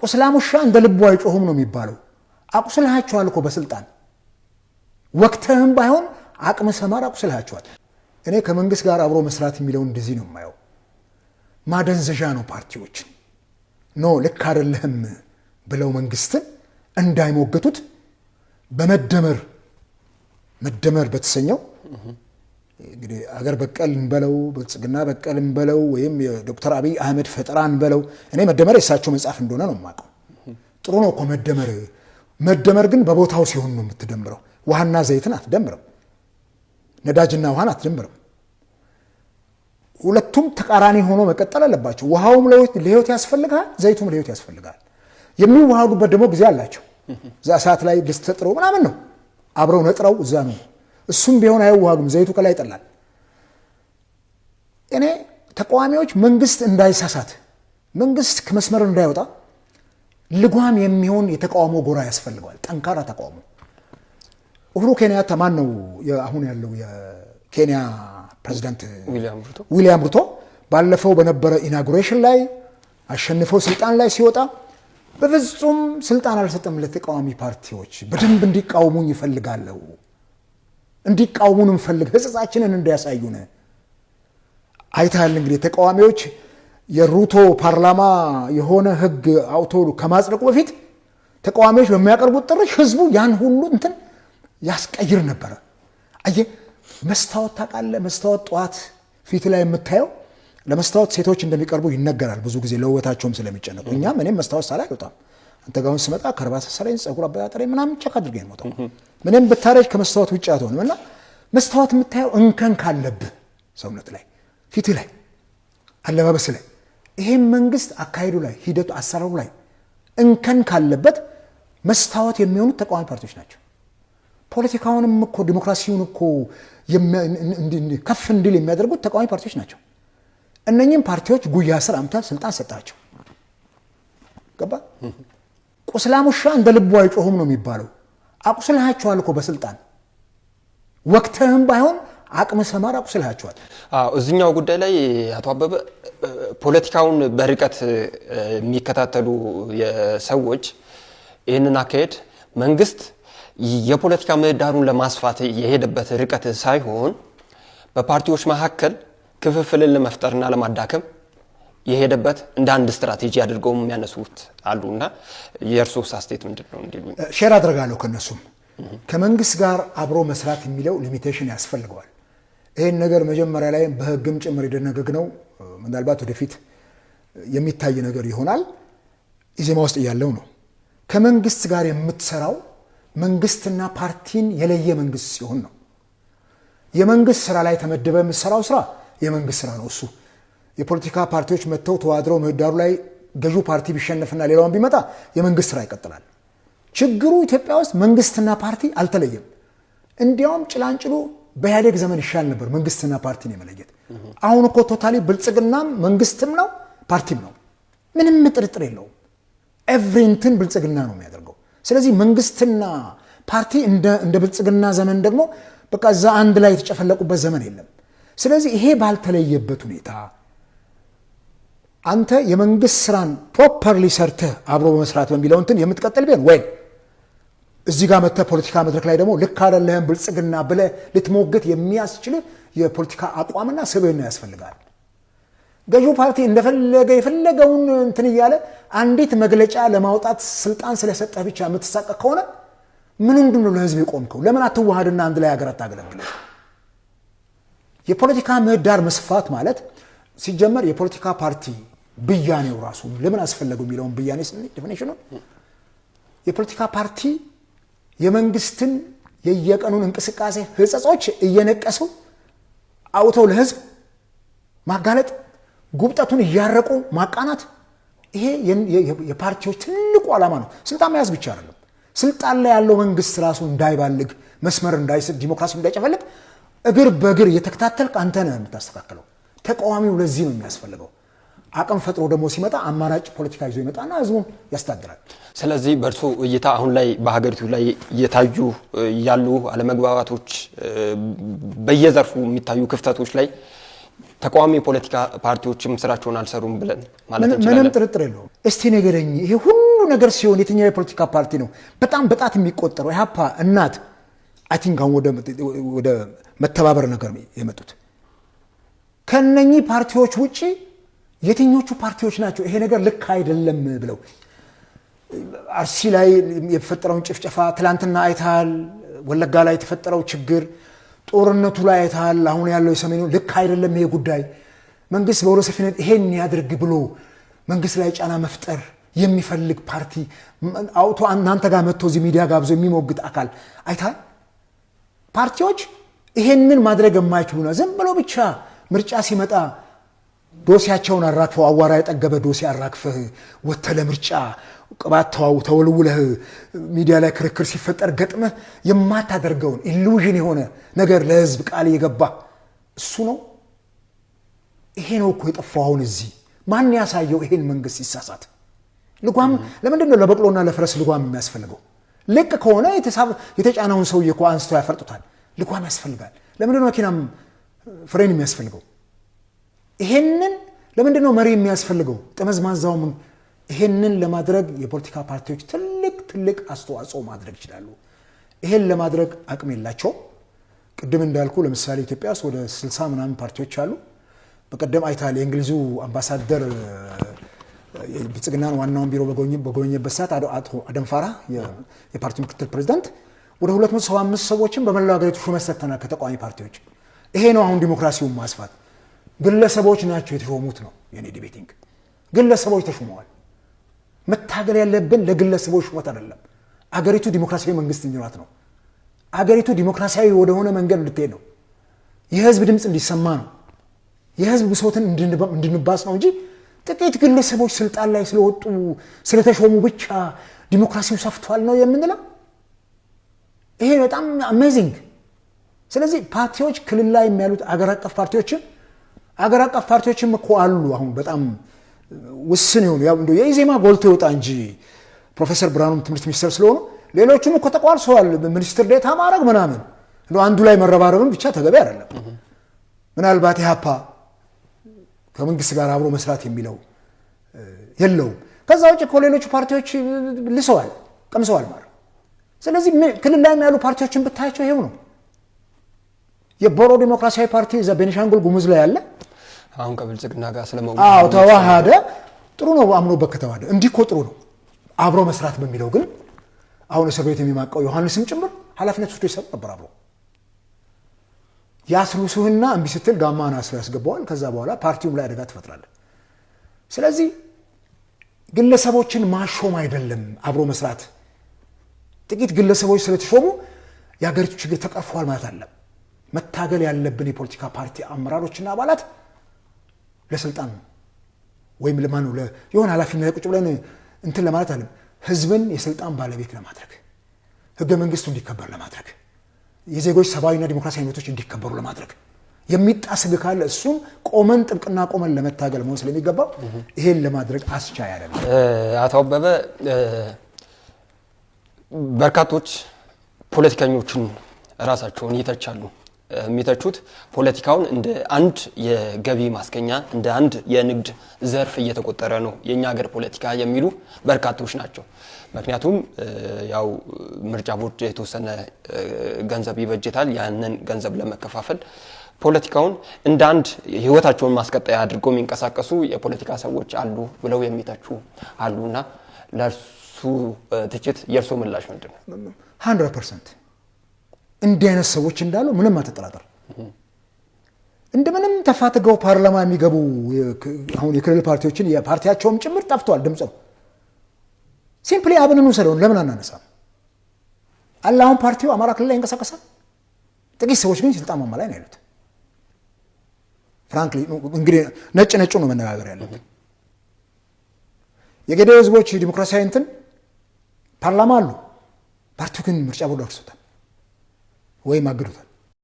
የቁስላሙሻ እንደ ልቡ አይጮህም ነው የሚባለው አቁስልሃቸዋል እኮ በስልጣን ወቅተህም ባይሆን አቅም ሰማር አቁስልሃቸዋል እኔ ከመንግስት ጋር አብሮ መስራት የሚለው እንደዚህ ነው የማየው ማደንዘዣ ነው ፓርቲዎች ኖ ልክ አይደለም ብለው መንግስትን እንዳይሞገቱት በመደመር በተሰኘው እንግዲህ አገር በቀል እንበለው በጽግና በቀል እንበለው ወይም የዶክተር አብይ አህመድ ፈጠራን እንበለው እኔ መደመር የሳቸው መጽሐፍ እንደሆነ ነው የማውቀው ጥሩ ነው እኮ መደመር ግን በቦታው ሲሆን ነው የምትደምረው ውሃና ዘይትን አትደምረው ነዳጅና ውሃን አትደምረው ሁለቱም ተቃራኒ ሆኖ መቀጠል አለባቸው ውሃውም ለህይወት ያስፈልጋል ዘይቱም ለህይወት ያስፈልጋል የሚዋሃዱበት ደግሞ ጊዜ አላቸው እዛ ሰዓት ላይ ደስተጥረው ምናምን ነው አብረው ነጥረው እዛ ነው እሱም ቢሆን አይዋሃዱም ዘይቱ ከላይ ይጠላል እኔ ተቃዋሚዎች መንግስት እንዳይሳሳት መንግስት ከመስመር እንዳይወጣ ልጓም የሚሆን የተቃውሞ ጎራ ያስፈልጋል ጠንካራ ተቃውሞ ኡሁሩ ኬንያታ ማን ነው አሁን ያለው የኬንያ ፕሬዝዳንት ዊሊያም ሩቶ ባለፈው በነበረ ኢናጉሬሽን ላይ አሸንፈው ስልጣን ላይ ሲወጣ በፍጹም ስልጣን አልሰጠም ለተቃዋሚ ፓርቲዎች በደንብ እንዲቃወሙኝ ይፈልጋለው እንዲቃወሙን እንፈልግ ህጽጻችንን እንዲያሳዩን አይታል እንግዲህ ተቃዋሚዎች የሩቶ ፓርላማ የሆነ ህግ አውቶ ከማጽደቁ በፊት ተቃዋሚዎች በሚያቀርቡት ጥሪ ህዝቡ ያን ሁሉ እንትን ያስቀይር ነበር አየ መስታወት ታቃለ መስታወት ጧት ፊት ላይ የምታየው ለመስታወት ሴቶች እንደሚቀርቡ ይነገራል ብዙ ጊዜ ለውበታቸውም ስለሚጨነቁ እኛም እኔም መስታወት ሳላይ አልወጣም አንተ ጋውን ስመጣ ከርባሳ ሰራኝ ጸጉር አባጣሬ ምናምን ቸክ አድርጌ ነው የምወጣው ምንም ብታረጅ ከመስታወት ውጭ አትሆንም እና መስታወት የምታየው እንከን ካለብህ ሰውነት ላይ ፊት ላይ አለባበስ ላይ ይሄን መንግስት አካሄዱ ላይ ሂደቱ አሰራሩ ላይ እንከን ካለበት መስታወት የሚሆኑት ተቃዋሚ ፓርቲዎች ናቸው ፖለቲካውንም እኮ ዲሞክራሲውን እኮ ከፍ እንዲል የሚያደርጉት ተቃዋሚ ፓርቲዎች ናቸው እነኚህም ፓርቲዎች ጉያ ስር አምታ ስልጣን ሰጣቸው ገባ ቁስላሙሻ እንደ ልቡ አይጮህም ነው የሚባለው አቁስልሃቸዋል እኮ በስልጣን ወቅተህም ባይሆን አቅም ሰማር አቁስልሃቸዋል እዚህኛው ጉዳይ ላይ አቶ አበበ ፖለቲካውን በርቀት የሚከታተሉ የሰዎች ይህንን አካሄድ መንግስት የፖለቲካ ምህዳሩን ለማስፋት የሄደበት ርቀት ሳይሆን በፓርቲዎች መካከል ክፍፍልን ለመፍጠርና ለማዳከም የሄደበት እንደ አንድ ስትራቴጂ አድርገው የሚያነሱት አሉና የእርሶ አስተያየት ምንድነው እንዲሉኝ ሼር አድርጋለሁ ከነሱም ከመንግስት ጋር አብሮ መስራት የሚለው ሊሚቴሽን ያስፈልገዋል ይሄን ነገር መጀመሪያ ላይ በህግም ጭምር ይደነገግነው ምናልባት ወደፊት የሚታይ ነገር ይሆናል ኢዜማ ውስጥ ያለው ነው ከመንግስት ጋር የምትሰራው መንግስትና ፓርቲን የለየ መንግስት ሲሆን ነው የመንግስት ስራ ላይ ተመደበ የምትሰራው ስራ የመንግስት ስራ ነው እሱ የፖለቲካ ፓርቲዎች መተው ተዋድረው ምህዳሩ ላይ ገዢው ፓርቲ ቢሸነፍና ሌላውን ቢመጣ የመንግስት ስራ ይቀጥላል ችግሩ ኢትዮጵያ ውስጥ መንግስትና ፓርቲ አልተለየም እንዲያውም ጭላንጭሉ በኢህአዴግ ዘመን ይሻል ነበር መንግስትና ፓርቲን የመለየት አሁን እኮ ቶታሊ ብልጽግናም መንግስትም ነው ፓርቲም ነው ምንም ጥርጥር የለውም ኤቭሪንትን ብልጽግና ነው የሚያደርገው ስለዚህ መንግስትና ፓርቲ እንደ ብልጽግና ዘመን ደግሞ በቃ እዛ አንድ ላይ የተጨፈለቁበት ዘመን የለም ስለዚህ ይሄ ባልተለየበት ሁኔታ አንተ የመንግስት ስራን ፕሮፐርሊ ሰርተህ አብሮ በመስራት በሚለው እንትን የምትቀጥል ቢሆን ወይ እዚህ ጋር መጥተህ ፖለቲካ መድረክ ላይ ደግሞ ልክ አይደለህም ብልጽግና ብለህ ልትሞግት የሚያስችል የፖለቲካ አቋምና ስብዕና ያስፈልጋል ገዢው ፓርቲ እንደፈለገ የፈለገውን እንትን እያለ አንዲት መግለጫ ለማውጣት ስልጣን ስለሰጠህ ብቻ የምትሳቀቅ ከሆነ ምን እንደሆነ ለህዝብ ይቆምከው ለምን አትዋሃድና አንድ ላይ ሀገር አታገለግልም የፖለቲካ ምህዳር መስፋት ማለት ሲጀመር የፖለቲካ ፓርቲ ብያኔው ራሱ ለምን አስፈለገው የሚለውን ብያኔ ዴፊኒሽኑ የፖለቲካ ፓርቲ የመንግስትን የየቀኑን እንቅስቃሴ ህጸጾች እየነቀሱ አውተው ለህዝብ ማጋለጥ ጉብጠቱን እያረቁ ማቃናት ይሄ የፓርቲዎች ትልቁ ዓላማ ነው ስልጣን መያዝ ብቻ አይደለም ስልጣን ላይ ያለው መንግስት ራሱ እንዳይባልግ መስመር እንዳይስት ዲሞክራሲ እንዳይጨፈልቅ እግር በእግር እየተከታተልክ አንተ ነህ የምታስተካክለው ተቃዋሚው ለዚህ ነው የሚያስፈልገው አቅም ፈጥሮ ደግሞ ሲመጣ አማራጭ ፖለቲካ ይዞ ይመጣና ህዝቡን ያስተዳድራል ስለዚህ በርሶ እይታ አሁን ላይ በሀገሪቱ ላይ እየታዩ ያሉ አለመግባባቶች በየዘርፉ የሚታዩ ክፍተቶች ላይ ተቃዋሚ ፖለቲካ ፓርቲዎችም ስራቸውን አልሰሩም ብለን ማለት እንችላለን። ምንም ጥርጥር የለውም። እስቲ ንገረኝ፣ ይሄ ሁሉ ነገር ሲሆን የትኛው የፖለቲካ ፓርቲ ነው በጣም በጣት የሚቆጠረው? ኢህአፓ እናት አይ ቲንክ አሁን ወደ መተባበር ነገር የመጡት ከነኚህ ፓርቲዎች ውጪ የትኞቹ ፓርቲዎች ናቸው ይሄ ነገር ልክ አይደለም ብለው? አርሲ ላይ የተፈጠረውን ጭፍጨፋ ትላንትና አይታል። ወለጋ ላይ የተፈጠረው ችግር ጦርነቱ ላይ አይታል። አሁን ያለው የሰሜኑ ልክ አይደለም ይሄ ጉዳይ። መንግስት በወሎ ሰፊነት ይሄን ያድርግ ብሎ መንግስት ላይ ጫና መፍጠር የሚፈልግ ፓርቲ አውቶ እናንተ ጋር መጥቶ እዚህ ሚዲያ ጋብዞ የሚሞግት አካል አይታል። ፓርቲዎች ይሄንን ማድረግ የማይችሉና ዝም ብሎ ብቻ ምርጫ ሲመጣ ዶሲያቸውን አራግፈው አዋራ የጠገበ ዶሲ አራግፈህ ወተለ ምርጫ ቅባት ተወልውለህ ሚዲያ ላይ ክርክር ሲፈጠር ገጥመህ የማታደርገውን ኢሉዥን የሆነ ነገር ለህዝብ ቃል የገባ እሱ ነው። ይሄ ነው እኮ የጠፋው። አሁን እዚህ ማን ያሳየው ይሄን መንግስት ሲሳሳት? ልጓም ለምንድን ነው ለበቅሎና ለፈረስ ልጓም የሚያስፈልገው? ልቅ ከሆነ የተጫነውን ሰውዬ እኮ አንስተው ያፈርጡታል። ልጓም ያስፈልጋል። ለምንድን ነው መኪናም ፍሬን የሚያስፈልገው? ይሄንን ለምንድን ነው መሪ የሚያስፈልገው? ጠመዝማዛው ይሄንን ለማድረግ የፖለቲካ ፓርቲዎች ትልቅ አስተዋጽኦ ማድረግ ይችላሉ። ይሄን ለማድረግ አቅም የላቸው። ቅድም እንዳልኩ ለምሳሌ ኢትዮጵያ ውስጥ ወደ 60 ምናምን ፓርቲዎች አሉ። በቀደም አይታል የእንግሊዙ አምባሳደር ብልጽግናን ዋናውን ቢሮ በጎበኘበት ሰዓት አቶ አደንፋራ የፓርቲው ምክትል ፕሬዝዳንት ወደ 275 ሰዎችን በመላው ሀገሪቱ ሹመት ሰጥተናል ከተቃዋሚ ፓርቲዎች። ይሄ ነው አሁን ዲሞክራሲውን ማስፋት። ግለሰቦች ናቸው የተሾሙት ነው የኔ ዲቤቲንግ። ግለሰቦች ተሾመዋል። መታገል ያለብን ለግለሰቦች ሹመት አይደለም። አገሪቱ ዲሞክራሲያዊ መንግስት እንዲኖራት ነው። አገሪቱ ዲሞክራሲያዊ ወደሆነ መንገድ እንድትሄድ ነው። የህዝብ ድምፅ እንዲሰማ ነው። የህዝብ ብሶትን እንድንባስ ነው እንጂ ጥቂት ግለሰቦች ስልጣን ላይ ስለወጡ ስለተሾሙ ብቻ ዲሞክራሲው ሰፍቷል ነው የምንለው። ይሄ በጣም አሜዚንግ። ስለዚህ ፓርቲዎች ክልል ላይ የሚያሉት አገር አቀፍ ፓርቲዎችም እኮ አሉ። አሁን በጣም ውስን ይሆኑ ያው እንደው የኢዜማ ጎልቶ ይወጣ እንጂ ፕሮፌሰር ብርሃኑም ትምህርት ሚኒስትር ስለሆኑ ሌሎቹም እኮ ተቋርሰዋል። ሚኒስትር ዴታ ማድረግ ምናምን እንደው አንዱ ላይ መረባረብም ብቻ ተገቢ አይደለም። ምናልባት ኢህአፓ ከመንግስት ጋር አብሮ መስራት የሚለው የለውም። ከዛ ውጭ እኮ ሌሎቹ ፓርቲዎች ልሰዋል፣ ቀምሰዋል ማለት። ስለዚህ ክልል ላይ ያሉ ፓርቲዎችን ብታያቸው ይሄው ነው። የቦሮ ዲሞክራሲያዊ ፓርቲ እዛ ቤኒሻንጉል ጉሙዝ ላይ ያለ አሁን ከብልጽግና ጋር ተዋሃደ። ጥሩ ነው። አምኖበት ከተዋሃደ እንዲህ እኮ ጥሩ ነው። አብሮ መስራት በሚለው ግን አሁን እስር ቤት የሚማቀው ዮሐንስም ጭምር ኃላፊነት ወስዶ ይሰጥ ነበር። አብሮ ያስሉሱህና እምቢ ስትል ጋማና አስሮ ያስገባዋል። ከዛ በኋላ ፓርቲውም ላይ አደጋ ትፈጥራለህ። ስለዚህ ግለሰቦችን ማሾም አይደለም አብሮ መስራት። ጥቂት ግለሰቦች ስለተሾሙ የሀገሪቱ ችግር ተቀርፏል ማለት አይደለም። መታገል ያለብን የፖለቲካ ፓርቲ አመራሮችና አባላት ለስልጣን ወይም ለማኑ የሆነ ኃላፊነት ቁጭ ብለን እንትን ለማለት አይደለም። ህዝብን የስልጣን ባለቤት ለማድረግ ህገ መንግስቱ እንዲከበር ለማድረግ የዜጎች ሰብአዊና ዲሞክራሲያዊ መብቶች እንዲከበሩ ለማድረግ የሚጣስ ህግ ካለ እሱም ቆመን ጥብቅና ቆመን ለመታገል መሆን ስለሚገባው ይሄን ለማድረግ አስቻይ አይደለም። አቶ አበበ በርካቶች ፖለቲከኞችን ራሳቸውን ይተቻሉ። የሚተቹት ፖለቲካውን እንደ አንድ የገቢ ማስገኛ እንደ አንድ የንግድ ዘርፍ እየተቆጠረ ነው የኛ ሀገር ፖለቲካ የሚሉ በርካቶች ናቸው። ምክንያቱም ያው ምርጫ ቦርድ የተወሰነ ገንዘብ ይበጀታል። ያንን ገንዘብ ለመከፋፈል ፖለቲካውን እንደ አንድ ህይወታቸውን ማስቀጠያ አድርገው የሚንቀሳቀሱ የፖለቲካ ሰዎች አሉ ብለው የሚተቹ አሉና ለሱ ትችት የርሶ ምላሽ ምንድነው? 100% እንዲህ አይነት ሰዎች እንዳሉ ምንም አትጠራጠር። እንደምንም ተፋትገው ፓርላማ የሚገቡ አሁን የክልል ፓርቲዎችን የፓርቲያቸውም ጭምር ጠፍቷል ድምጽ ነው። ሲምፕሊ አብንኑ ሰለውን ለምን አናነሳም? አሁን ፓርቲው አማራ ክልል ላይ ይንቀሳቀሳል። ጥቂት ሰዎች ግን ስልጣን ማማ ላይ ነው ያሉት። ፍራንክሊ እንግዲህ ነጭ ነው መነጋገር ያለብን። የገዴው ህዝቦች ዲሞክራሲያዊ እንትን ፓርላማ አሉ። ፓርቲው ግን ምርጫ ቦርድ አፍርሶታል ወይም አግዶታል።